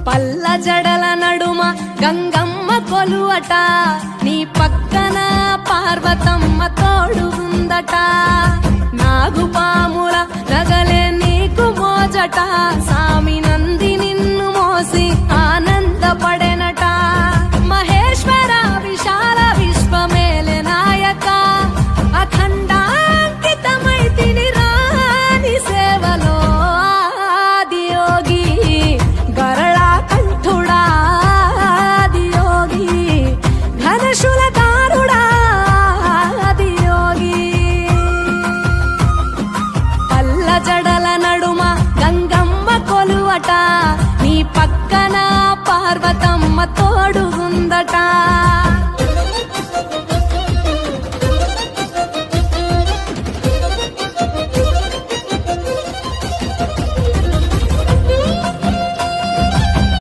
పల్ల జడల నడుమ గంగమ్మ కొలువట, నీ పక్కన పార్వతమ్మ తోడు ఉందట. నాగుపాముల నగలే నీకు మోజట, సామి నంది నిన్ను మోసి ఆనందపడెనట. మహేశ్వర విశాల విశ్వమేలె నాయక, అఖండాంకితమై తిని రాని సేవలో ఆదియోగి. గరళా కంఠుడా ఆదియోగి, ఘనశూలధారుడా ఆదియోగి. పల్ల జడల నడుమ గంగమ్మ కొలువట, నీ పక్కన పార్వతమ్మ తోడు ఉందట.